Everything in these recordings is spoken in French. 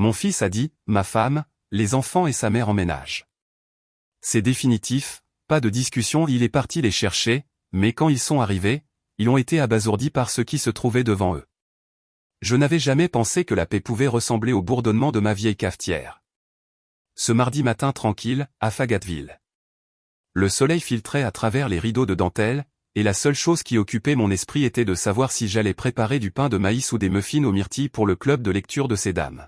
Mon fils a dit, ma femme, les enfants et sa mère emménagent. C'est définitif, pas de discussion, il est parti les chercher, mais quand ils sont arrivés, ils ont été abasourdis par ce qui se trouvait devant eux. Je n'avais jamais pensé que la paix pouvait ressembler au bourdonnement de ma vieille cafetière. Ce mardi matin tranquille, à Fayetteville. Le soleil filtrait à travers les rideaux de dentelle, et la seule chose qui occupait mon esprit était de savoir si j'allais préparer du pain de maïs ou des muffins aux myrtilles pour le club de lecture de ces dames.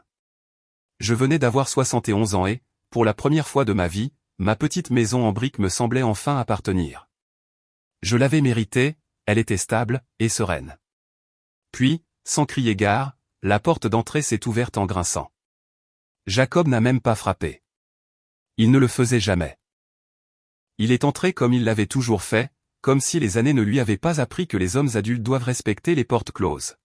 Je venais d'avoir 71 ans et, pour la première fois de ma vie, ma petite maison en briques me semblait enfin appartenir. Je l'avais méritée, elle était stable et sereine. Puis, sans crier gare, la porte d'entrée s'est ouverte en grinçant. Jacob n'a même pas frappé. Il ne le faisait jamais. Il est entré comme il l'avait toujours fait, comme si les années ne lui avaient pas appris que les hommes adultes doivent respecter les portes closes.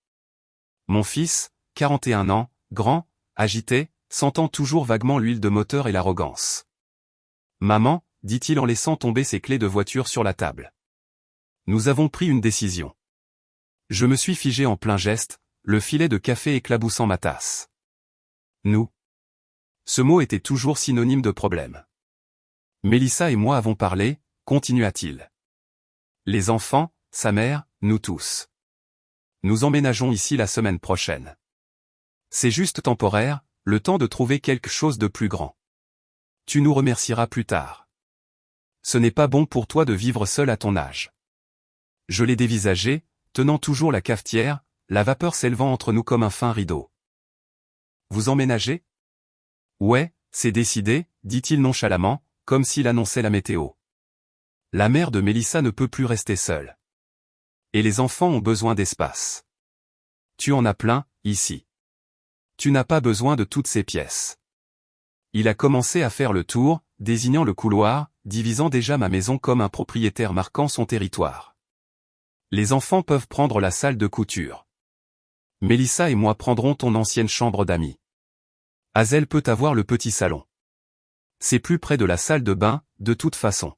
Mon fils, 41 ans, grand, agité, sentant toujours vaguement l'huile de moteur et l'arrogance. « Maman », dit-il en laissant tomber ses clés de voiture sur la table. Nous avons pris une décision. Je me suis figé en plein geste, le filet de café éclaboussant ma tasse. Nous. Ce mot était toujours synonyme de problème. Mélissa et moi avons parlé, continua-t-il. Les enfants, sa mère, nous tous. Nous emménageons ici la semaine prochaine. C'est juste temporaire, le temps de trouver quelque chose de plus grand. Tu nous remercieras plus tard. Ce n'est pas bon pour toi de vivre seul à ton âge. Je l'ai dévisagé, tenant toujours la cafetière, la vapeur s'élevant entre nous comme un fin rideau. Vous emménagez ? Ouais, c'est décidé, dit-il nonchalamment, comme s'il annonçait la météo. La mère de Mélissa ne peut plus rester seule. Et les enfants ont besoin d'espace. Tu en as plein, ici. Tu n'as pas besoin de toutes ces pièces. Il a commencé à faire le tour, désignant le couloir, divisant déjà ma maison comme un propriétaire marquant son territoire. Les enfants peuvent prendre la salle de couture. Mélissa et moi prendrons ton ancienne chambre d'amis. Hazel peut avoir le petit salon. C'est plus près de la salle de bain, de toute façon.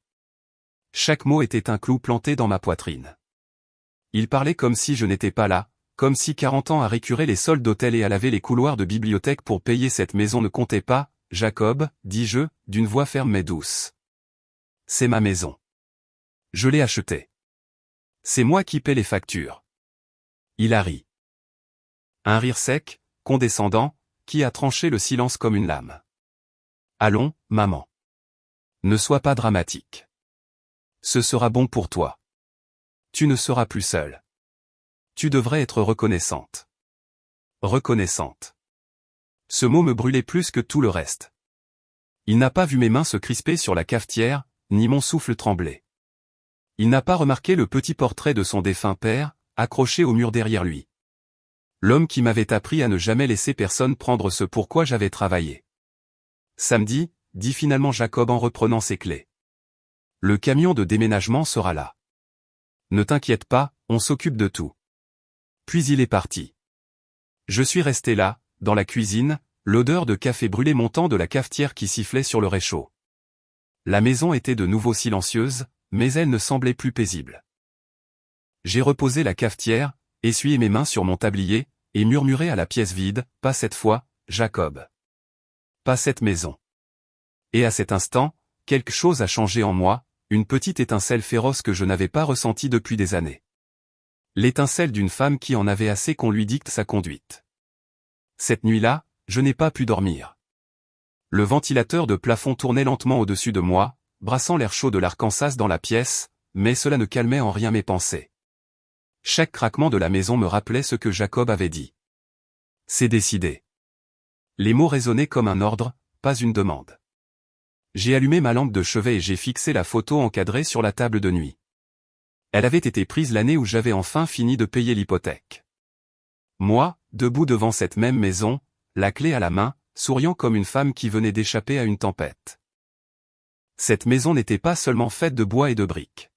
Chaque mot était un clou planté dans ma poitrine. Il parlait comme si je n'étais pas là, comme si 40 ans à récurer les soldes d'hôtel et à laver les couloirs de bibliothèque pour payer cette maison ne comptait pas. Jacob, dis-je, d'une voix ferme mais douce. C'est ma maison. Je l'ai achetée. C'est moi qui paie les factures. Il a ri. Un rire sec, condescendant, qui a tranché le silence comme une lame. Allons, maman. Ne sois pas dramatique. Ce sera bon pour toi. Tu ne seras plus seule. Tu devrais être reconnaissante. Reconnaissante. Ce mot me brûlait plus que tout le reste. Il n'a pas vu mes mains se crisper sur la cafetière, ni mon souffle trembler. Il n'a pas remarqué le petit portrait de son défunt père, accroché au mur derrière lui. L'homme qui m'avait appris à ne jamais laisser personne prendre ce pourquoi j'avais travaillé. Samedi, dit finalement Jacob en reprenant ses clés. Le camion de déménagement sera là. Ne t'inquiète pas, on s'occupe de tout. Puis il est parti. Je suis resté là, dans la cuisine, l'odeur de café brûlé montant de la cafetière qui sifflait sur le réchaud. La maison était de nouveau silencieuse, mais elle ne semblait plus paisible. J'ai reposé la cafetière, essuyé mes mains sur mon tablier, et murmuré à la pièce vide, pas cette fois, Jacob. Pas cette maison. Et à cet instant, quelque chose a changé en moi, une petite étincelle féroce que je n'avais pas ressentie depuis des années. L'étincelle d'une femme qui en avait assez qu'on lui dicte sa conduite. Cette nuit-là, je n'ai pas pu dormir. Le ventilateur de plafond tournait lentement au-dessus de moi, brassant l'air chaud de l'Arkansas dans la pièce, mais cela ne calmait en rien mes pensées. Chaque craquement de la maison me rappelait ce que Jacob avait dit. C'est décidé. Les mots résonnaient comme un ordre, pas une demande. J'ai allumé ma lampe de chevet et j'ai fixé la photo encadrée sur la table de nuit. Elle avait été prise l'année où j'avais enfin fini de payer l'hypothèque. Moi, debout devant cette même maison, la clé à la main, souriant comme une femme qui venait d'échapper à une tempête. Cette maison n'était pas seulement faite de bois et de briques.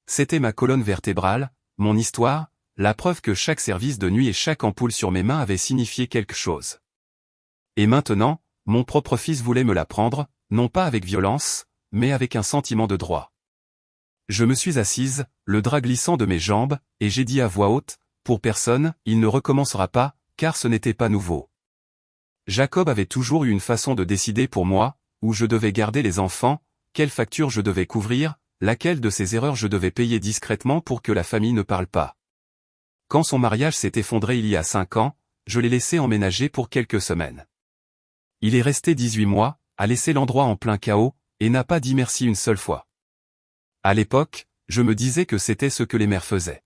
C'était ma colonne vertébrale, mon histoire, la preuve que chaque service de nuit et chaque ampoule sur mes mains avait signifié quelque chose. Et maintenant, mon propre fils voulait me la prendre, non pas avec violence, mais avec un sentiment de droit. Je me suis assise, le drap glissant de mes jambes, et j'ai dit à voix haute, pour personne, il ne recommencera pas, car ce n'était pas nouveau. Jacob avait toujours eu une façon de décider pour moi, où je devais garder les enfants, quelle facture je devais couvrir, laquelle de ces erreurs je devais payer discrètement pour que la famille ne parle pas. Quand son mariage s'est effondré il y a 5 ans, je l'ai laissé emménager pour quelques semaines. Il est resté 18 mois, a laissé l'endroit en plein chaos, et n'a pas dit merci une seule fois. À l'époque, je me disais que c'était ce que les mères faisaient.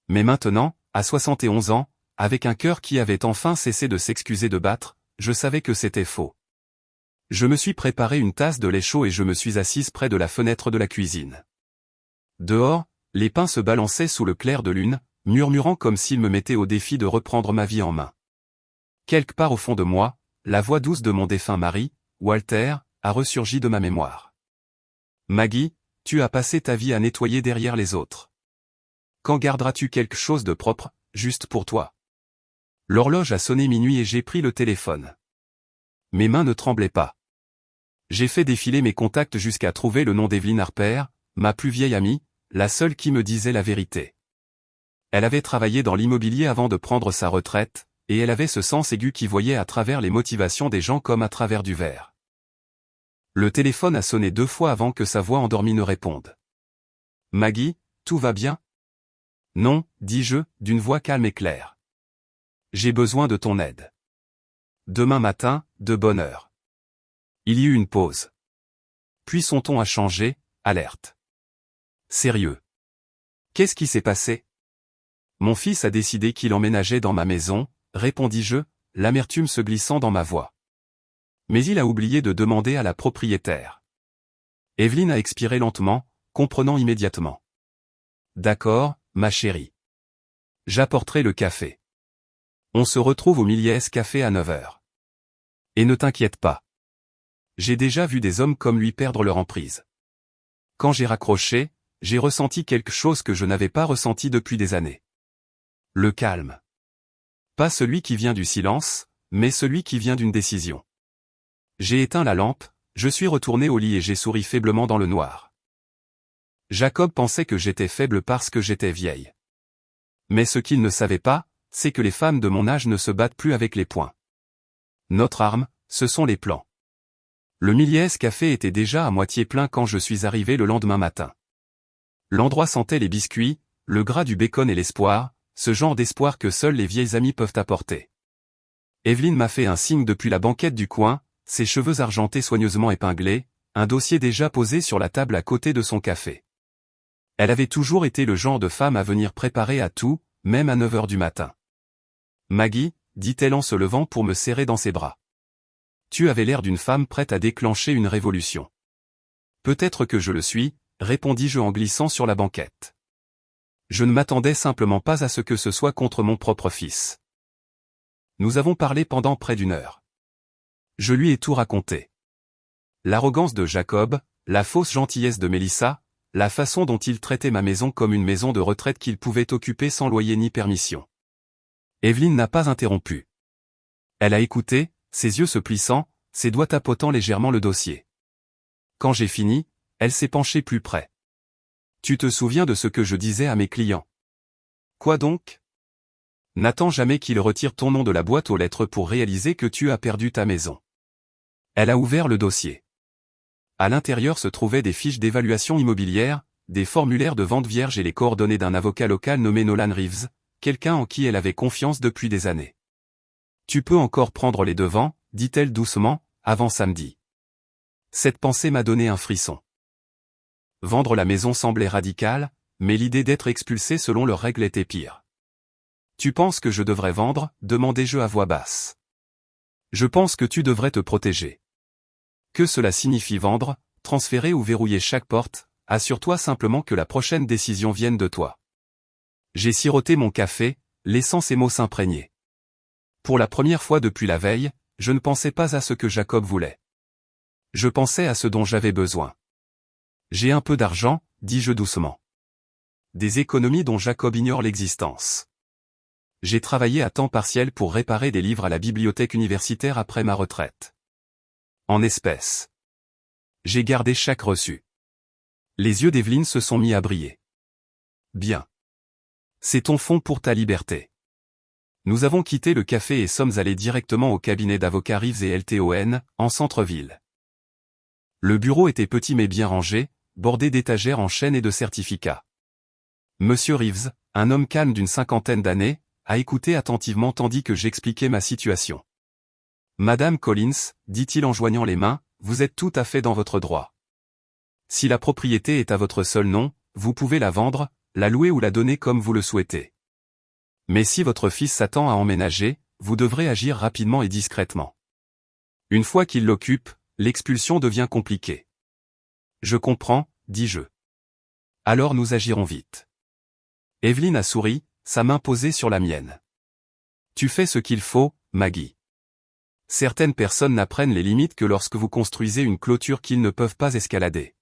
Mais maintenant, à 71 ans, avec un cœur qui avait enfin cessé de s'excuser de battre, je savais que c'était faux. Je me suis préparé une tasse de lait chaud et je me suis assise près de la fenêtre de la cuisine. Dehors, les pins se balançaient sous le clair de lune, murmurant comme s'ils me mettaient au défi de reprendre ma vie en main. Quelque part au fond de moi, la voix douce de mon défunt mari, Walter, a ressurgi de ma mémoire. Maggie, tu as passé ta vie à nettoyer derrière les autres. Quand garderas-tu quelque chose de propre, juste pour toi? L'horloge a sonné minuit et j'ai pris le téléphone. Mes mains ne tremblaient pas. J'ai fait défiler mes contacts jusqu'à trouver le nom d'Evelyn Harper, ma plus vieille amie, la seule qui me disait la vérité. Elle avait travaillé dans l'immobilier avant de prendre sa retraite, et elle avait ce sens aigu qui voyait à travers les motivations des gens comme à travers du verre. Le téléphone a sonné 2 fois avant que sa voix endormie ne réponde. « Maggie, tout va bien ?» « Non, » dis-je, d'une voix calme et claire. « J'ai besoin de ton aide. » Demain matin, de bonne heure. Il y eut une pause. Puis son ton a changé, alerte. Sérieux. Qu'est-ce qui s'est passé? Mon fils a décidé qu'il emménageait dans ma maison, répondis-je, l'amertume se glissant dans ma voix. Mais il a oublié de demander à la propriétaire. Evelyn a expiré lentement, comprenant immédiatement. D'accord, ma chérie. J'apporterai le café. On se retrouve au Miliès Café à 9h. Et ne t'inquiète pas. J'ai déjà vu des hommes comme lui perdre leur emprise. Quand j'ai raccroché, j'ai ressenti quelque chose que je n'avais pas ressenti depuis des années. Le calme. Pas celui qui vient du silence, mais celui qui vient d'une décision. J'ai éteint la lampe, je suis retourné au lit et j'ai souri faiblement dans le noir. Jacob pensait que j'étais faible parce que j'étais vieille. Mais ce qu'il ne savait pas, c'est que les femmes de mon âge ne se battent plus avec les poings. Notre arme, ce sont les plans. Le Miliès Café était déjà à moitié plein quand je suis arrivé le lendemain matin. L'endroit sentait les biscuits, le gras du bacon et l'espoir, ce genre d'espoir que seules les vieilles amies peuvent apporter. Evelyn m'a fait un signe depuis la banquette du coin, ses cheveux argentés soigneusement épinglés, un dossier déjà posé sur la table à côté de son café. Elle avait toujours été le genre de femme à venir préparer à tout, même à 9h du matin. Maggie, dit-elle en se levant pour me serrer dans ses bras. Tu avais l'air d'une femme prête à déclencher une révolution. Peut-être que je le suis, répondis-je en glissant sur la banquette. Je ne m'attendais simplement pas à ce que ce soit contre mon propre fils. Nous avons parlé pendant près d'1 heure. Je lui ai tout raconté. L'arrogance de Jacob, la fausse gentillesse de Mélissa, la façon dont il traitait ma maison comme une maison de retraite qu'il pouvait occuper sans loyer ni permission. Evelyn n'a pas interrompu. Elle a écouté, ses yeux se plissant, ses doigts tapotant légèrement le dossier. Quand j'ai fini, elle s'est penchée plus près. Tu te souviens de ce que je disais à mes clients? Quoi donc? N'attends jamais qu'ils retirent ton nom de la boîte aux lettres pour réaliser que tu as perdu ta maison. Elle a ouvert le dossier. À l'intérieur se trouvaient des fiches d'évaluation immobilière, des formulaires de vente vierge et les coordonnées d'un avocat local nommé Nolan Reeves, quelqu'un en qui elle avait confiance depuis des années. Tu peux encore prendre les devants, dit-elle doucement, avant samedi. Cette pensée m'a donné un frisson. Vendre la maison semblait radical, mais l'idée d'être expulsé selon leurs règles était pire. Tu penses que je devrais vendre? Demandai-je à voix basse. Je pense que tu devrais te protéger. Que cela signifie vendre, transférer ou verrouiller chaque porte, assure-toi simplement que la prochaine décision vienne de toi. J'ai siroté mon café, laissant ces mots s'imprégner. Pour la première fois depuis la veille, je ne pensais pas à ce que Jacob voulait. Je pensais à ce dont j'avais besoin. J'ai un peu d'argent, dis-je doucement. Des économies dont Jacob ignore l'existence. J'ai travaillé à temps partiel pour réparer des livres à la bibliothèque universitaire après ma retraite. En espèces. J'ai gardé chaque reçu. Les yeux d'Evelyn se sont mis à briller. Bien. C'est ton fonds pour ta liberté. Nous avons quitté le café et sommes allés directement au cabinet d'avocats Reeves et LTON, en centre-ville. Le bureau était petit mais bien rangé, bordé d'étagères en chêne et de certificats. Monsieur Reeves, un homme calme d'une cinquantaine d'années, a écouté attentivement tandis que j'expliquais ma situation. Madame Collins, dit-il en joignant les mains, vous êtes tout à fait dans votre droit. Si la propriété est à votre seul nom, vous pouvez la vendre, la louer ou la donner comme vous le souhaitez. Mais si votre fils s'attend à emménager, vous devrez agir rapidement et discrètement. Une fois qu'il l'occupe, l'expulsion devient compliquée. Je comprends, dis-je. Alors nous agirons vite. Evelyne a souri, sa main posée sur la mienne. Tu fais ce qu'il faut, Maggie. Certaines personnes n'apprennent les limites que lorsque vous construisez une clôture qu'ils ne peuvent pas escalader.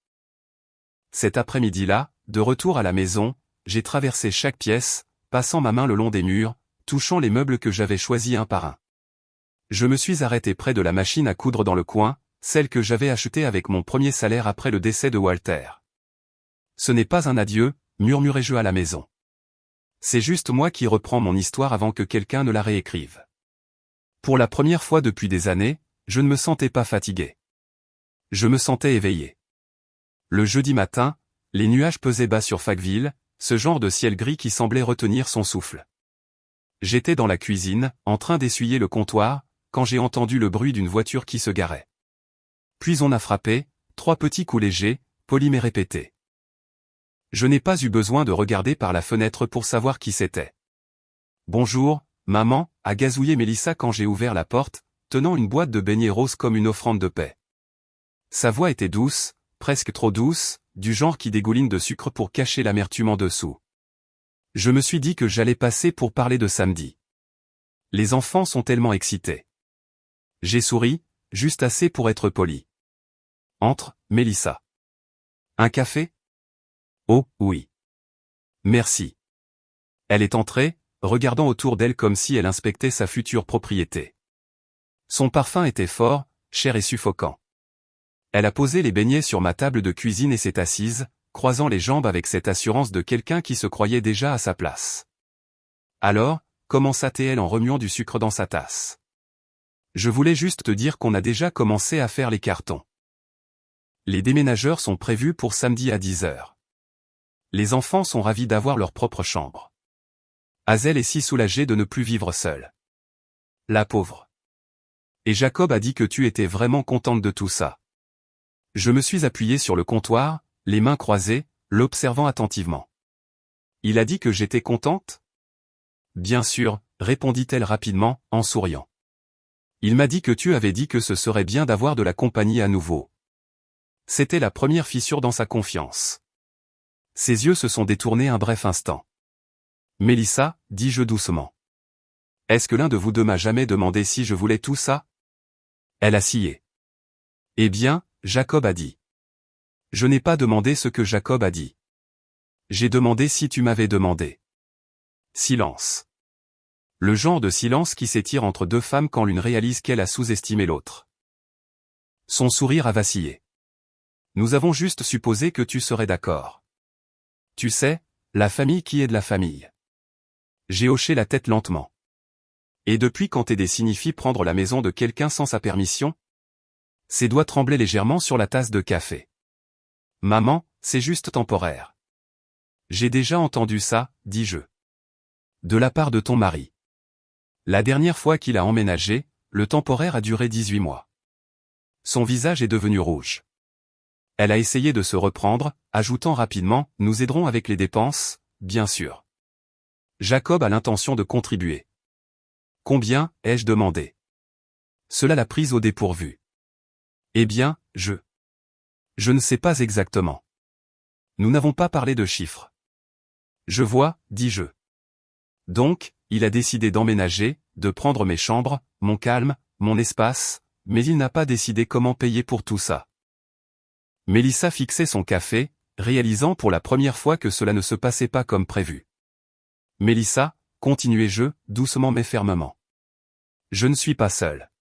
Cet après-midi-là, de retour à la maison, j'ai traversé chaque pièce, passant ma main le long des murs, touchant les meubles que j'avais choisis un par un. Je me suis arrêté près de la machine à coudre dans le coin, celle que j'avais achetée avec mon premier salaire après le décès de Walter. Ce n'est pas un adieu, murmurai-je à la maison. C'est juste moi qui reprends mon histoire avant que quelqu'un ne la réécrive. Pour la première fois depuis des années, je ne me sentais pas fatigué. Je me sentais éveillé. Le jeudi matin, les nuages pesaient bas sur Fayetteville, ce genre de ciel gris qui semblait retenir son souffle. J'étais dans la cuisine, en train d'essuyer le comptoir, quand j'ai entendu le bruit d'une voiture qui se garait. Puis on a frappé, 3 petits coups légers, polis mais répétés. Je n'ai pas eu besoin de regarder par la fenêtre pour savoir qui c'était. Bonjour, maman, a gazouillé Mélissa quand j'ai ouvert la porte, tenant une boîte de beignets roses comme une offrande de paix. Sa voix était douce, presque trop douce, du genre qui dégouline de sucre pour cacher l'amertume en dessous. Je me suis dit que j'allais passer pour parler de samedi. Les enfants sont tellement excités. J'ai souri, juste assez pour être poli. Entre, Mélissa. Un café? Oh, oui. Merci. Elle est entrée, regardant autour d'elle comme si elle inspectait sa future propriété. Son parfum était fort, cher et suffocant. Elle a posé les beignets sur ma table de cuisine et s'est assise, croisant les jambes avec cette assurance de quelqu'un qui se croyait déjà à sa place. Alors, commença-t-elle en remuant du sucre dans sa tasse. Je voulais juste te dire qu'on a déjà commencé à faire les cartons. Les déménageurs sont prévus pour samedi à 10h. Les enfants sont ravis d'avoir leur propre chambre. Hazel est si soulagée de ne plus vivre seule. La pauvre. Et Jacob a dit que tu étais vraiment contente de tout ça. Je me suis appuyé sur le comptoir, les mains croisées, l'observant attentivement. Il a dit que j'étais contente? Bien sûr, répondit-elle rapidement, en souriant. Il m'a dit que tu avais dit que ce serait bien d'avoir de la compagnie à nouveau. C'était la première fissure dans sa confiance. Ses yeux se sont détournés un bref instant. Mélissa, dis-je doucement. Est-ce que l'un de vous deux m'a jamais demandé si je voulais tout ça? Elle a scié. Eh bien, Jacob a dit. Je n'ai pas demandé ce que Jacob a dit. J'ai demandé si tu m'avais demandé. Silence. Le genre de silence qui s'étire entre deux femmes quand l'une réalise qu'elle a sous-estimé l'autre. Son sourire a vacillé. Nous avons juste supposé que tu serais d'accord. Tu sais, la famille qui est de la famille. J'ai hoché la tête lentement. Et depuis quand t'aider signifie prendre la maison de quelqu'un sans sa permission? Ses doigts tremblaient légèrement sur la tasse de café. Maman, c'est juste temporaire. J'ai déjà entendu ça, dis-je. De la part de ton mari. La dernière fois qu'il a emménagé, le temporaire a duré 18 mois. Son visage est devenu rouge. Elle a essayé de se reprendre, ajoutant rapidement, nous aiderons avec les dépenses, bien sûr. Jacob a l'intention de contribuer. Combien, ai-je demandé. Cela l'a prise au dépourvu. Eh bien, je ne sais pas exactement. Nous n'avons pas parlé de chiffres. Je vois, dis-je. Donc, il a décidé d'emménager, de prendre mes chambres, mon calme, mon espace, mais il n'a pas décidé comment payer pour tout ça. Mélissa fixait son café, réalisant pour la première fois que cela ne se passait pas comme prévu. Mélissa, continuai-je, doucement mais fermement. Je ne suis pas seul.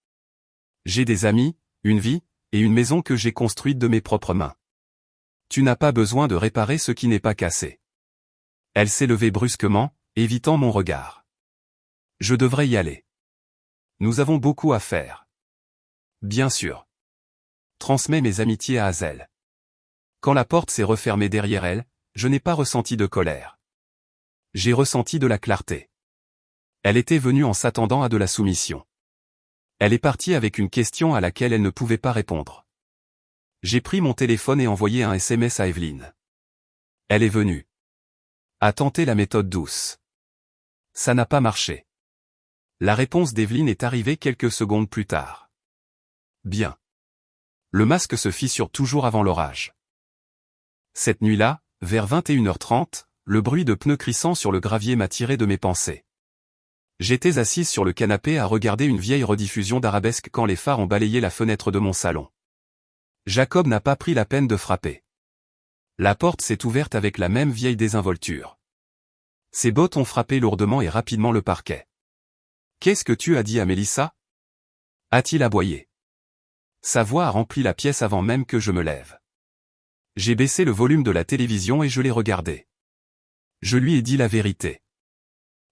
J'ai des amis, une vie, et une maison que j'ai construite de mes propres mains. Tu n'as pas besoin de réparer ce qui n'est pas cassé. Elle s'est levée brusquement, évitant mon regard. Je devrais y aller. Nous avons beaucoup à faire. Bien sûr. Transmets mes amitiés à Hazel. Quand la porte s'est refermée derrière elle, je n'ai pas ressenti de colère. J'ai ressenti de la clarté. Elle était venue en s'attendant à de la soumission. Elle est partie avec une question à laquelle elle ne pouvait pas répondre. J'ai pris mon téléphone et envoyé un SMS à Evelyne. Elle est venue. A tenté la méthode douce. Ça n'a pas marché. La réponse d'Evelyne est arrivée quelques secondes plus tard. Bien. Le masque se fissure toujours avant l'orage. Cette nuit-là, vers 21h30, le bruit de pneus crissant sur le gravier m'a tiré de mes pensées. J'étais assise sur le canapé à regarder une vieille rediffusion d'Arabesque quand les phares ont balayé la fenêtre de mon salon. Jacob n'a pas pris la peine de frapper. La porte s'est ouverte avec la même vieille désinvolture. Ses bottes ont frappé lourdement et rapidement le parquet. « Qu'est-ce que tu as dit à Mélissa » a-t-il aboyé. Sa voix a rempli la pièce avant même que je me lève. J'ai baissé le volume de la télévision et je l'ai regardé. Je lui ai dit la vérité.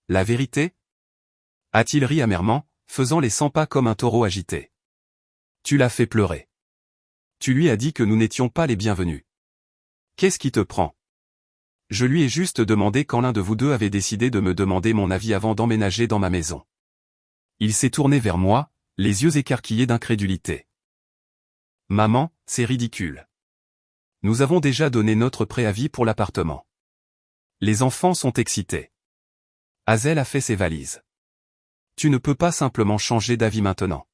La vérité ? A-t-il ri amèrement, faisant les 100 pas comme un taureau agité. Tu l'as fait pleurer. Tu lui as dit que nous n'étions pas les bienvenus. Qu'est-ce qui te prend ? Je lui ai juste demandé quand l'un de vous deux avait décidé de me demander mon avis avant d'emménager dans ma maison. Il s'est tourné vers moi, les yeux écarquillés d'incrédulité. Maman, c'est ridicule. Nous avons déjà donné notre préavis pour l'appartement. Les enfants sont excités. Hazel a fait ses valises. Tu ne peux pas simplement changer d'avis maintenant.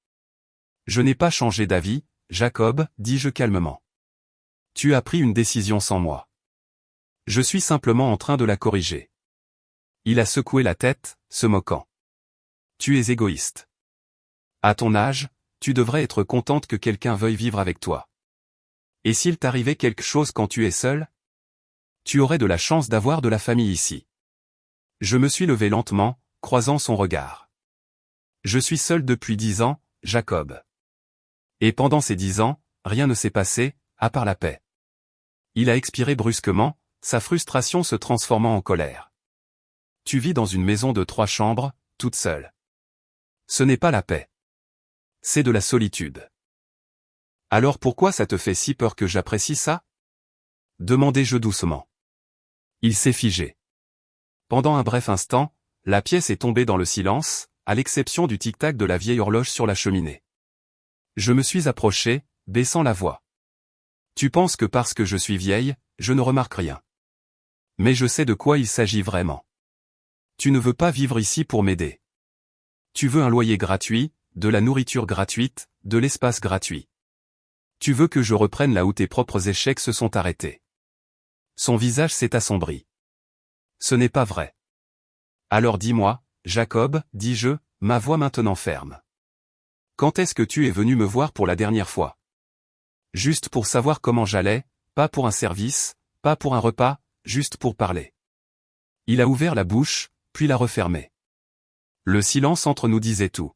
Je n'ai pas changé d'avis, Jacob, dis-je calmement. Tu as pris une décision sans moi. Je suis simplement en train de la corriger. Il a secoué la tête, se moquant. Tu es égoïste. À ton âge, tu devrais être contente que quelqu'un veuille vivre avec toi. Et s'il t'arrivait quelque chose quand tu es seul ? Tu aurais de la chance d'avoir de la famille ici. Je me suis levé lentement, croisant son regard. Je suis seul depuis 10 ans, Jacob. Et pendant ces 10 ans, rien ne s'est passé, à part la paix. Il a expiré brusquement, sa frustration se transformant en colère. Tu vis dans une maison de 3 chambres, toute seule. Ce n'est pas la paix. C'est de la solitude. Alors pourquoi ça te fait si peur que j'apprécie ça ? Demandai-je doucement. Il s'est figé. Pendant un bref instant, la pièce est tombée dans le silence, à l'exception du tic-tac de la vieille horloge sur la cheminée. Je me suis approché, baissant la voix. Tu penses que parce que je suis vieille, je ne remarque rien. Mais je sais de quoi il s'agit vraiment. Tu ne veux pas vivre ici pour m'aider. Tu veux un loyer gratuit, de la nourriture gratuite, de l'espace gratuit. Tu veux que je reprenne là où tes propres échecs se sont arrêtés. Son visage s'est assombri. Ce n'est pas vrai. Alors dis-moi, Jacob, dis-je, ma voix maintenant ferme. Quand est-ce que tu es venu me voir pour la dernière fois ? Juste pour savoir comment j'allais, pas pour un service, pas pour un repas, juste pour parler. Il a ouvert la bouche, puis l'a refermée. Le silence entre nous disait tout.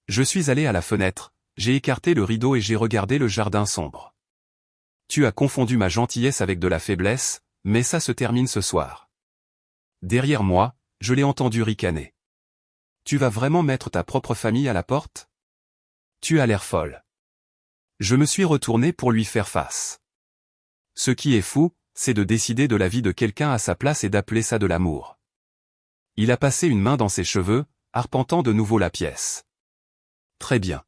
Je suis allé à la fenêtre, j'ai écarté le rideau et j'ai regardé le jardin sombre. Tu as confondu ma gentillesse avec de la faiblesse, mais ça se termine ce soir. Derrière moi, je l'ai entendu ricaner. Tu vas vraiment mettre ta propre famille à la porte ? Tu as l'air folle. Je me suis retourné pour lui faire face. Ce qui est fou, c'est de décider de la vie de quelqu'un à sa place et d'appeler ça de l'amour. Il a passé une main dans ses cheveux, arpentant de nouveau la pièce. Très bien.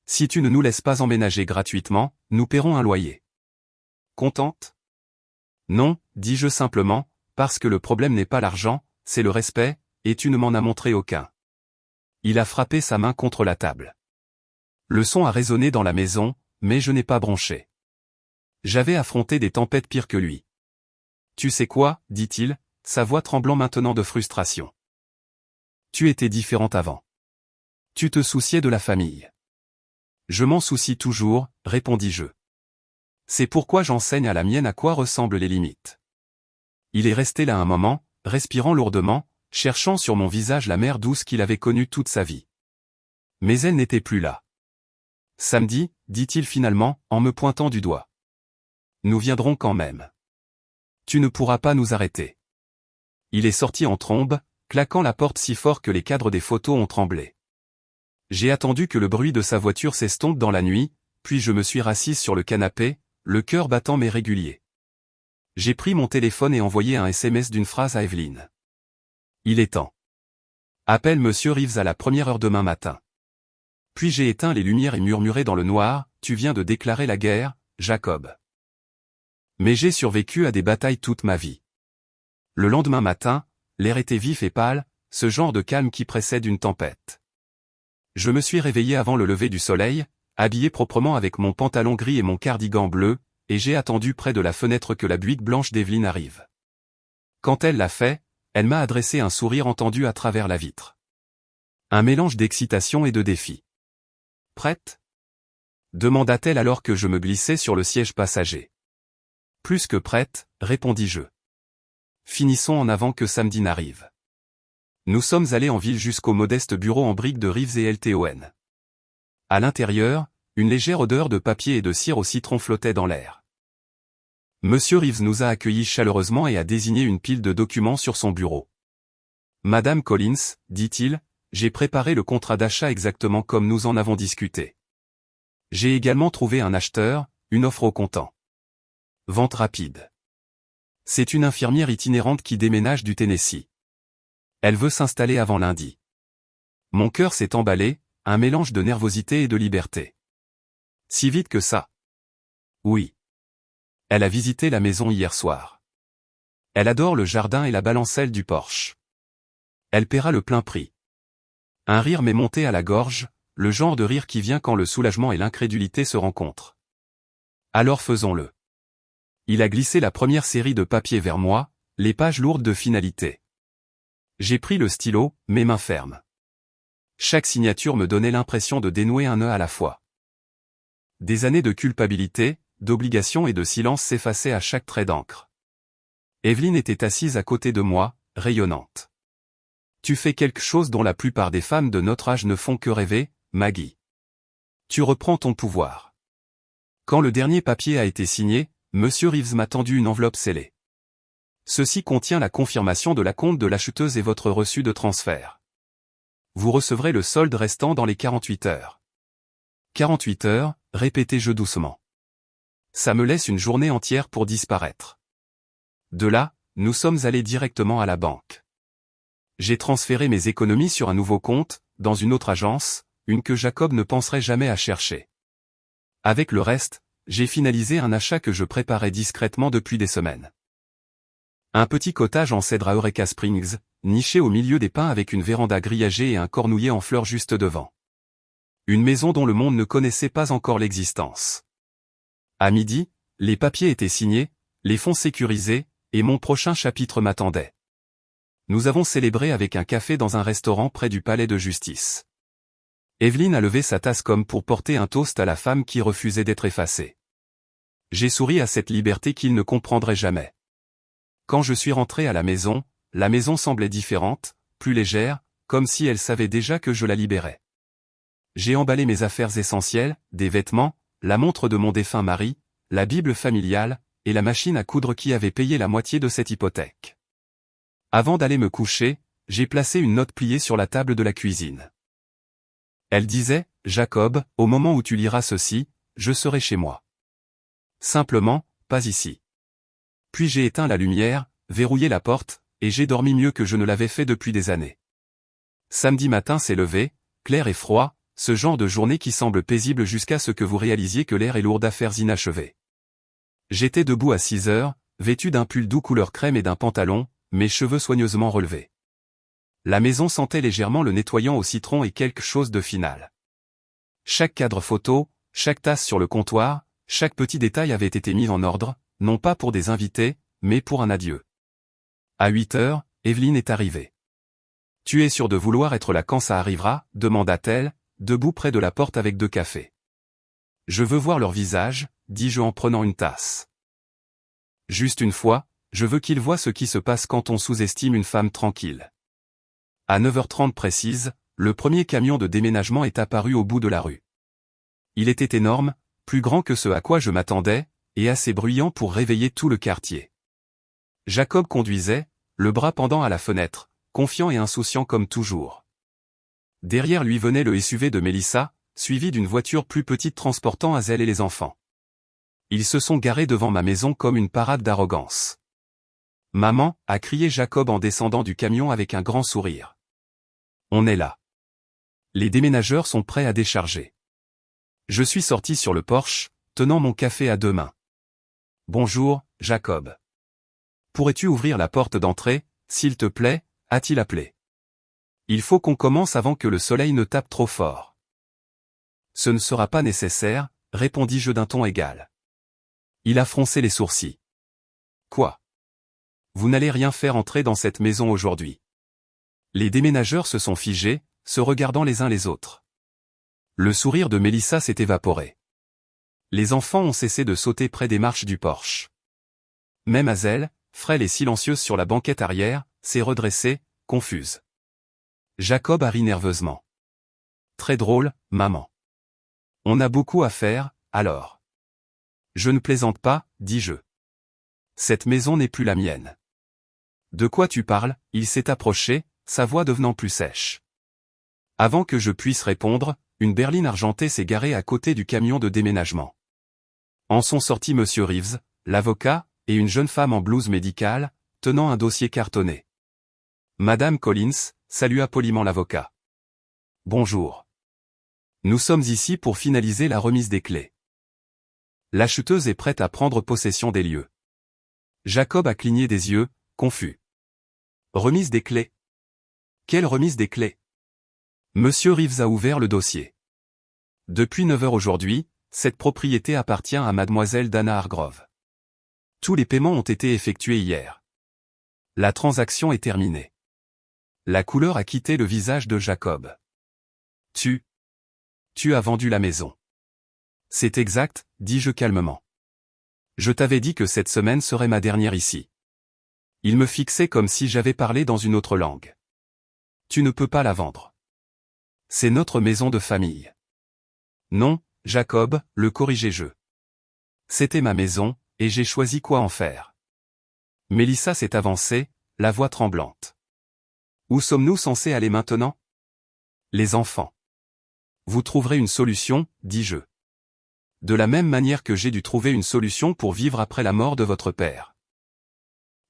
Si tu ne nous laisses pas emménager gratuitement, nous paierons un loyer. Contente ? Non, dis-je simplement, parce que le problème n'est pas l'argent, c'est le respect, et tu ne m'en as montré aucun. Il a frappé sa main contre la table. Le son a résonné dans la maison, mais je n'ai pas bronché. J'avais affronté des tempêtes pires que lui. Tu sais quoi, dit-il, sa voix tremblant maintenant de frustration. Tu étais différente avant. Tu te souciais de la famille. Je m'en soucie toujours, répondis-je. C'est pourquoi j'enseigne à la mienne à quoi ressemblent les limites. Il est resté là un moment, respirant lourdement, cherchant sur mon visage la mer douce qu'il avait connue toute sa vie. Mais elle n'était plus là. Samedi, dit-il finalement, en me pointant du doigt. Nous viendrons quand même. Tu ne pourras pas nous arrêter. Il est sorti en trombe, claquant la porte si fort que les cadres des photos ont tremblé. J'ai attendu que le bruit de sa voiture s'estompe dans la nuit, puis je me suis rassise sur le canapé, le cœur battant mais régulier. J'ai pris mon téléphone et envoyé un SMS d'une phrase à Evelyne. Il est temps. Appelle Monsieur Reeves à la première heure demain matin. Puis j'ai éteint les lumières et murmuré dans le noir, tu viens de déclarer la guerre, Jacob. Mais j'ai survécu à des batailles toute ma vie. Le lendemain matin, l'air était vif et pâle, ce genre de calme qui précède une tempête. Je me suis réveillé avant le lever du soleil, habillé proprement avec mon pantalon gris et mon cardigan bleu, et j'ai attendu près de la fenêtre que la buique blanche d'Evelyne arrive. Quand elle l'a fait, elle m'a adressé un sourire entendu à travers la vitre. Un mélange d'excitation et de défi. Prête ? Demanda-t-elle alors que je me glissais sur le siège passager. Plus que prête, répondis-je. Finissons en avant que samedi n'arrive. Nous sommes allés en ville jusqu'au modeste bureau en briques de Reeves et LTON. À l'intérieur, une légère odeur de papier et de cire au citron flottait dans l'air. Monsieur Reeves nous a accueillis chaleureusement et a désigné une pile de documents sur son bureau. Madame Collins, dit-il, j'ai préparé le contrat d'achat exactement comme nous en avons discuté. J'ai également trouvé un acheteur, une offre au comptant. Vente rapide. C'est une infirmière itinérante qui déménage du Tennessee. Elle veut s'installer avant lundi. Mon cœur s'est emballé, un mélange de nervosité et de liberté. Si vite que ça. Oui. Elle a visité la maison hier soir. Elle adore le jardin et la balancelle du porche. Elle paiera le plein prix. Un rire m'est monté à la gorge, le genre de rire qui vient quand le soulagement et l'incrédulité se rencontrent. Alors faisons-le. Il a glissé la première série de papiers vers moi, les pages lourdes de finalité. J'ai pris le stylo, mes mains fermes. Chaque signature me donnait l'impression de dénouer un nœud à la fois. Des années de culpabilité, d'obligation et de silence s'effaçaient à chaque trait d'encre. Evelyne était assise à côté de moi, rayonnante. Tu fais quelque chose dont la plupart des femmes de notre âge ne font que rêver, Maggie. Tu reprends ton pouvoir. Quand le dernier papier a été signé, Monsieur Reeves m'a tendu une enveloppe scellée. Ceci contient la confirmation de l'acompte de l'acheteuse et votre reçu de transfert. Vous recevrez le solde restant dans les 48 heures. 48 heures, répétai-je doucement. Ça me laisse une journée entière pour disparaître. De là, nous sommes allés directement à la banque. J'ai transféré mes économies sur un nouveau compte, dans une autre agence, une que Jacob ne penserait jamais à chercher. Avec le reste, j'ai finalisé un achat que je préparais discrètement depuis des semaines. Un petit cottage en cèdre à Eureka Springs, niché au milieu des pins avec une véranda grillagée et un cornouiller en fleurs juste devant. Une maison dont le monde ne connaissait pas encore l'existence. À midi, les papiers étaient signés, les fonds sécurisés, et mon prochain chapitre m'attendait. Nous avons célébré avec un café dans un restaurant près du palais de justice. Evelyne a levé sa tasse comme pour porter un toast à la femme qui refusait d'être effacée. J'ai souri à cette liberté qu'il ne comprendrait jamais. Quand je suis rentré à la maison semblait différente, plus légère, comme si elle savait déjà que je la libérais. J'ai emballé mes affaires essentielles, des vêtements, la montre de mon défunt mari, la Bible familiale, et la machine à coudre qui avait payé la moitié de cette hypothèque. Avant d'aller me coucher, j'ai placé une note pliée sur la table de la cuisine. Elle disait, Jacob, au moment où tu liras ceci, je serai chez moi. Simplement, pas ici. Puis j'ai éteint la lumière, verrouillé la porte, et j'ai dormi mieux que je ne l'avais fait depuis des années. Samedi matin s'est levé, clair et froid, ce genre de journée qui semble paisible jusqu'à ce que vous réalisiez que l'air est lourd d'affaires inachevées. J'étais debout à 6 heures, vêtu d'un pull doux couleur crème et d'un pantalon, mes cheveux soigneusement relevés. La maison sentait légèrement le nettoyant au citron et quelque chose de final. Chaque cadre photo, chaque tasse sur le comptoir, chaque petit détail avait été mis en ordre, non pas pour des invités, mais pour un adieu. À 8 heures, Evelyne est arrivée. « Tu es sûr de vouloir être là quand ça arrivera ?» demanda-t-elle, debout près de la porte avec 2 cafés. « Je veux voir leur visage » dis-je en prenant une tasse. « Juste une fois, je veux qu'ils voient ce qui se passe quand on sous-estime une femme tranquille. » À 9h30 précise, le premier camion de déménagement est apparu au bout de la rue. Il était énorme, plus grand que ce à quoi je m'attendais, et assez bruyant pour réveiller tout le quartier. Jacob conduisait, le bras pendant à la fenêtre, confiant et insouciant comme toujours. Derrière lui venait le SUV de Mélissa, suivi d'une voiture plus petite transportant Hazel et les enfants. Ils se sont garés devant ma maison comme une parade d'arrogance. « Maman » a crié Jacob en descendant du camion avec un grand sourire. « On est là. Les déménageurs sont prêts à décharger. » Je suis sorti sur le porche, tenant mon café à 2 mains. « Bonjour, Jacob. Pourrais-tu ouvrir la porte d'entrée, s'il te plaît ?» a-t-il appelé. « Il faut qu'on commence avant que le soleil ne tape trop fort. »« Ce ne sera pas nécessaire, » répondis-je d'un ton égal. Il a froncé les sourcils. « Quoi ? Vous n'allez rien faire entrer dans cette maison aujourd'hui. » Les déménageurs se sont figés, se regardant les uns les autres. Le sourire de Mélissa s'est évaporé. Les enfants ont cessé de sauter près des marches du porche. Même Hazel, frêle et silencieuse sur la banquette arrière, s'est redressée, confuse. Jacob a ri nerveusement. « Très drôle, maman. On a beaucoup à faire, alors. »« Je ne plaisante pas, dis-je. Cette maison n'est plus la mienne. »« De quoi tu parles ?» Il s'est approché, sa voix devenant plus sèche. Avant que je puisse répondre, une berline argentée s'est garée à côté du camion de déménagement. En sont sortis Monsieur Reeves, l'avocat, et une jeune femme en blouse médicale, tenant un dossier cartonné. Madame Collins, salua poliment l'avocat. Bonjour. Nous sommes ici pour finaliser la remise des clés. L'acheteuse est prête à prendre possession des lieux. Jacob a cligné des yeux, confus. Remise des clés. Quelle remise des clés? Monsieur Reeves a ouvert le dossier. Depuis 9 heures aujourd'hui, cette propriété appartient à mademoiselle Dana Hargrove. Tous les paiements ont été effectués hier. La transaction est terminée. La couleur a quitté le visage de Jacob. Tu as vendu la maison. C'est exact, dis-je calmement. Je t'avais dit que cette semaine serait ma dernière ici. Il me fixait comme si j'avais parlé dans une autre langue. Tu ne peux pas la vendre. C'est notre maison de famille. Non, Jacob, le corrigeai-je. C'était ma maison, et j'ai choisi quoi en faire. Mélissa s'est avancée, la voix tremblante. Où sommes-nous censés aller maintenant? Les enfants. Vous trouverez une solution, dis-je. De la même manière que j'ai dû trouver une solution pour vivre après la mort de votre père.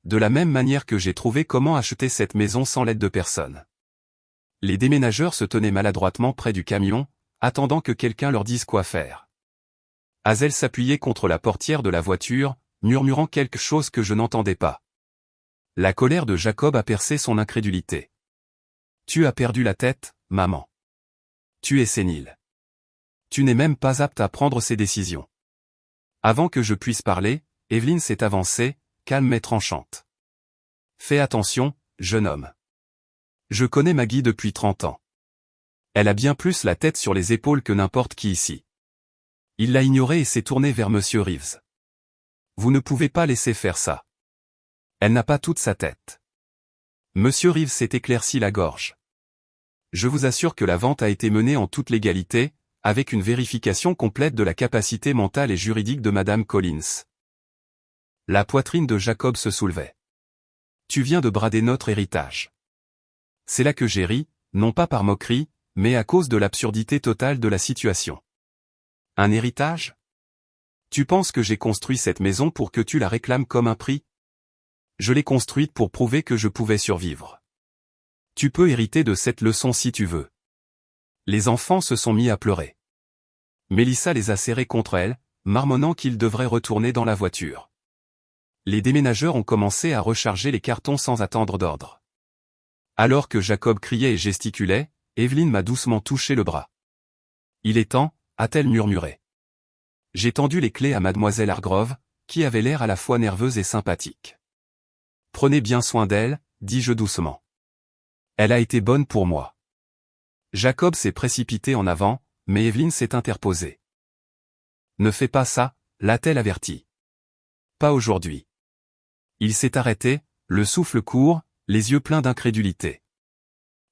De la même manière que j'ai trouvé comment acheter cette maison sans l'aide de personne. Les déménageurs se tenaient maladroitement près du camion, attendant que quelqu'un leur dise quoi faire. Hazel s'appuyait contre la portière de la voiture, murmurant quelque chose que je n'entendais pas. La colère de Jacob a percé son incrédulité. Tu as perdu la tête, maman. Tu es sénile. Tu n'es même pas apte à prendre ces décisions. Avant que je puisse parler, Evelyne s'est avancée, calme et tranchante. Fais attention, jeune homme. Je connais Maggie depuis 30 ans. Elle a bien plus la tête sur les épaules que n'importe qui ici. Il l'a ignorée et s'est tourné vers Monsieur Reeves. Vous ne pouvez pas laisser faire ça. Elle n'a pas toute sa tête. Monsieur Reeves s'est éclairci la gorge. Je vous assure que la vente a été menée en toute légalité, avec une vérification complète de la capacité mentale et juridique de Madame Collins. La poitrine de Jacob se soulevait. Tu viens de brader notre héritage. C'est là que j'ai ri, non pas par moquerie, mais à cause de l'absurdité totale de la situation. Un héritage? Tu penses que j'ai construit cette maison pour que tu la réclames comme un prix? Je l'ai construite pour prouver que je pouvais survivre. Tu peux hériter de cette leçon si tu veux. Les enfants se sont mis à pleurer. Mélissa les a serrés contre elle, marmonnant qu'ils devraient retourner dans la voiture. Les déménageurs ont commencé à recharger les cartons sans attendre d'ordre. Alors que Jacob criait et gesticulait, Evelyne m'a doucement touché le bras. Il est temps, a-t-elle murmuré. J'ai tendu les clés à mademoiselle Hargrove, qui avait l'air à la fois nerveuse et sympathique. Prenez bien soin d'elle, dis-je doucement. Elle a été bonne pour moi. Jacob s'est précipité en avant, mais Evelyne s'est interposée. Ne fais pas ça, l'a-t-elle averti. Pas aujourd'hui. Il s'est arrêté, le souffle court, les yeux pleins d'incrédulité.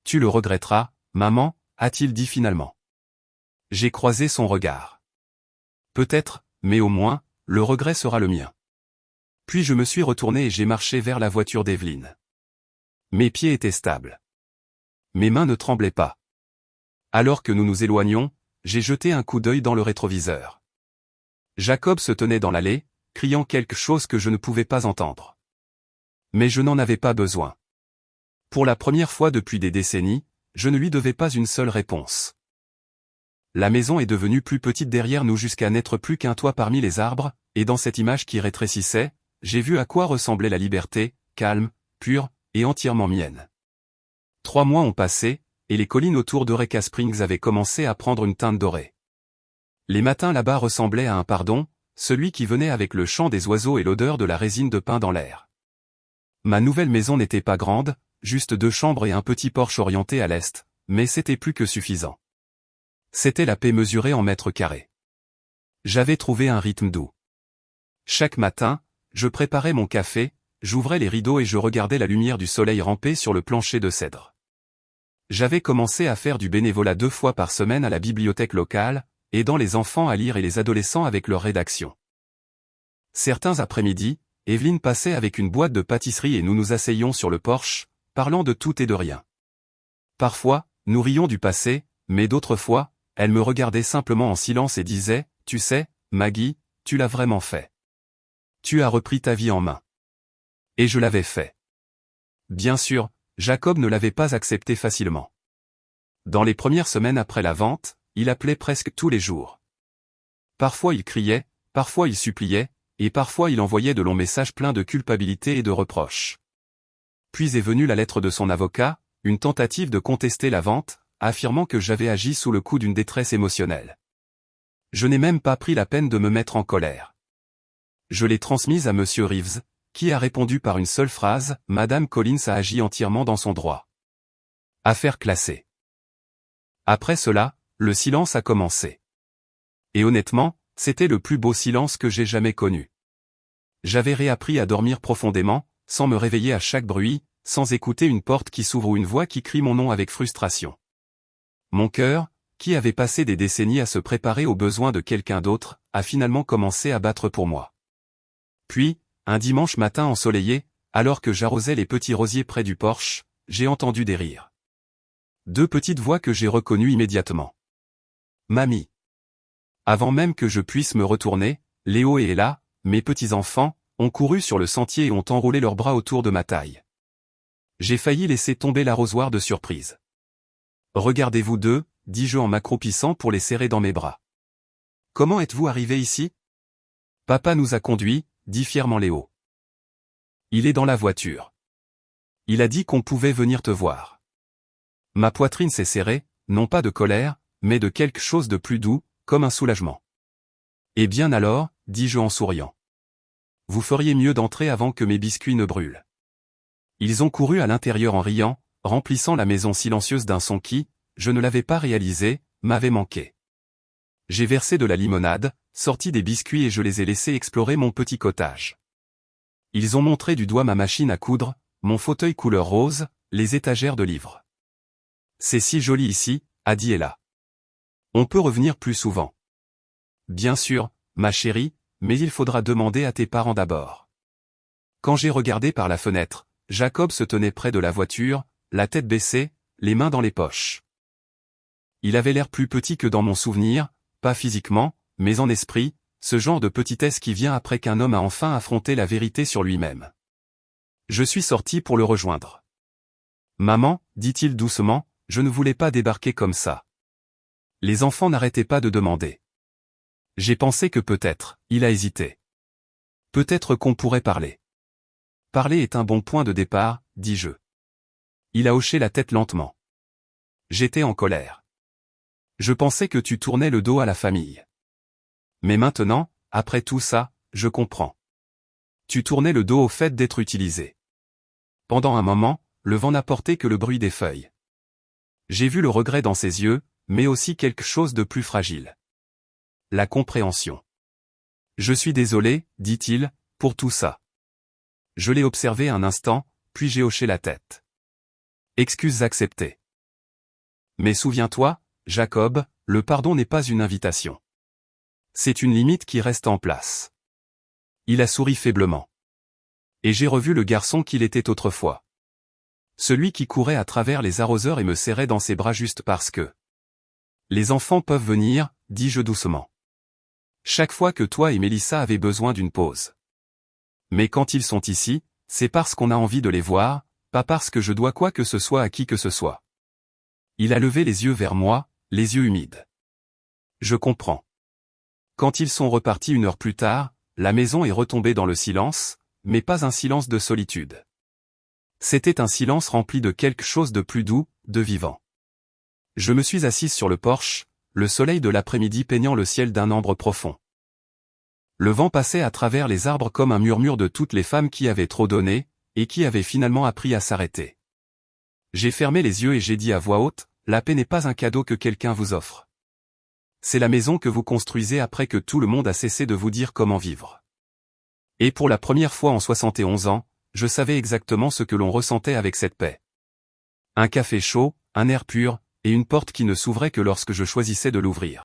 Tu le regretteras, maman, a-t-il dit finalement. J'ai croisé son regard. Peut-être, mais au moins, le regret sera le mien. Puis je me suis retourné et j'ai marché vers la voiture d'Evelyne. Mes pieds étaient stables. Mes mains ne tremblaient pas. Alors que nous nous éloignions, j'ai jeté un coup d'œil dans le rétroviseur. Jacob se tenait dans l'allée, criant quelque chose que je ne pouvais pas entendre. Mais je n'en avais pas besoin. Pour la première fois depuis des décennies, je ne lui devais pas une seule réponse. La maison est devenue plus petite derrière nous jusqu'à n'être plus qu'un toit parmi les arbres, et dans cette image qui rétrécissait, j'ai vu à quoi ressemblait la liberté, calme, pure, et entièrement mienne. 3 mois ont passé, et les collines autour d'Eureka Springs avaient commencé à prendre une teinte dorée. Les matins là-bas ressemblaient à un pardon, celui qui venait avec le chant des oiseaux et l'odeur de la résine de pin dans l'air. Ma nouvelle maison n'était pas grande, juste 2 chambres et un petit porche orienté à l'est, mais c'était plus que suffisant. C'était la paix mesurée en mètres carrés. J'avais trouvé un rythme doux. Chaque matin, je préparais mon café, j'ouvrais les rideaux et je regardais la lumière du soleil ramper sur le plancher de cèdre. J'avais commencé à faire du bénévolat 2 fois par semaine à la bibliothèque locale, aidant les enfants à lire et les adolescents avec leur rédaction. Certains après-midi, Evelyne passait avec une boîte de pâtisserie et nous nous asseyions sur le porche, parlant de tout et de rien. Parfois, nous rions du passé, mais d'autres fois, elle me regardait simplement en silence et disait, « Tu sais, Maggie, tu l'as vraiment fait. Tu as repris ta vie en main. » Et je l'avais fait. Bien sûr, Jacob ne l'avait pas accepté facilement. Dans les premières semaines après la vente, il appelait presque tous les jours. Parfois il criait, parfois il suppliait, et parfois il envoyait de longs messages pleins de culpabilité et de reproches. Puis est venue la lettre de son avocat, une tentative de contester la vente, affirmant que j'avais agi sous le coup d'une détresse émotionnelle. Je n'ai même pas pris la peine de me mettre en colère. Je l'ai transmise à Monsieur Reeves, qui a répondu par une seule phrase, « Madame Collins a agi entièrement dans son droit. » Affaire classée. Après cela, le silence a commencé. Et honnêtement, c'était le plus beau silence que j'ai jamais connu. J'avais réappris à dormir profondément, sans me réveiller à chaque bruit, sans écouter une porte qui s'ouvre ou une voix qui crie mon nom avec frustration. Mon cœur, qui avait passé des décennies à se préparer aux besoins de quelqu'un d'autre, a finalement commencé à battre pour moi. Puis, un dimanche matin ensoleillé, alors que j'arrosais les petits rosiers près du porche, j'ai entendu des rires. 2 petites voix que j'ai reconnues immédiatement. Mamie. Avant même que je puisse me retourner, Léo et Ella, mes petits-enfants, ont couru sur le sentier et ont enroulé leurs bras autour de ma taille. J'ai failli laisser tomber l'arrosoir de surprise. « Regardez-vous deux, dis-je en m'accroupissant pour les serrer dans mes bras. Comment êtes-vous arrivés ici ? Papa nous a conduits, dit fièrement Léo. Il est dans la voiture. Il a dit qu'on pouvait venir te voir. Ma poitrine s'est serrée, non pas de colère, mais de quelque chose de plus doux, comme un soulagement. Eh bien alors, dis-je en souriant. Vous feriez mieux d'entrer avant que mes biscuits ne brûlent. Ils ont couru à l'intérieur en riant, remplissant la maison silencieuse d'un son qui, je ne l'avais pas réalisé, m'avait manqué. J'ai versé de la limonade, sorti des biscuits et je les ai laissés explorer mon petit cottage. Ils ont montré du doigt ma machine à coudre, mon fauteuil couleur rose, les étagères de livres. C'est si joli ici, a dit Ella. On peut revenir plus souvent. Bien sûr, ma chérie, mais il faudra demander à tes parents d'abord. Quand j'ai regardé par la fenêtre, Jacob se tenait près de la voiture, la tête baissée, les mains dans les poches. Il avait l'air plus petit que dans mon souvenir, pas physiquement, mais en esprit, ce genre de petitesse qui vient après qu'un homme a enfin affronté la vérité sur lui-même. Je suis sorti pour le rejoindre. Maman, dit-il doucement, je ne voulais pas débarquer comme ça. Les enfants n'arrêtaient pas de demander. J'ai pensé que peut-être, il a hésité. Peut-être qu'on pourrait parler. Parler est un bon point de départ, dis-je. Il a hoché la tête lentement. J'étais en colère. Je pensais que tu tournais le dos à la famille. Mais maintenant, après tout ça, je comprends. Tu tournais le dos au fait d'être utilisé. Pendant un moment, le vent n'a porté que le bruit des feuilles. J'ai vu le regret dans ses yeux, mais aussi quelque chose de plus fragile. La compréhension. Je suis désolé, dit-il, pour tout ça. Je l'ai observé un instant, puis j'ai hoché la tête. Excuses acceptées. Mais souviens-toi, Jacob, le pardon n'est pas une invitation. C'est une limite qui reste en place. Il a souri faiblement. Et j'ai revu le garçon qu'il était autrefois. Celui qui courait à travers les arroseurs et me serrait dans ses bras juste parce que... Les enfants peuvent venir, dis-je doucement. Chaque fois que toi et Mélissa avez besoin d'une pause. Mais quand ils sont ici, c'est parce qu'on a envie de les voir, pas parce que je dois quoi que ce soit à qui que ce soit. Il a levé les yeux vers moi, les yeux humides. Je comprends. Quand ils sont repartis 1 heure plus tard, la maison est retombée dans le silence, mais pas un silence de solitude. C'était un silence rempli de quelque chose de plus doux, de vivant. Je me suis assise sur le porche, le soleil de l'après-midi peignant le ciel d'un ambre profond. Le vent passait à travers les arbres comme un murmure de toutes les femmes qui avaient trop donné, et qui avaient finalement appris à s'arrêter. J'ai fermé les yeux et j'ai dit à voix haute, la paix n'est pas un cadeau que quelqu'un vous offre. C'est la maison que vous construisez après que tout le monde a cessé de vous dire comment vivre. Et pour la première fois en 71 ans, je savais exactement ce que l'on ressentait avec cette paix. Un café chaud, un air pur, et une porte qui ne s'ouvrait que lorsque je choisissais de l'ouvrir.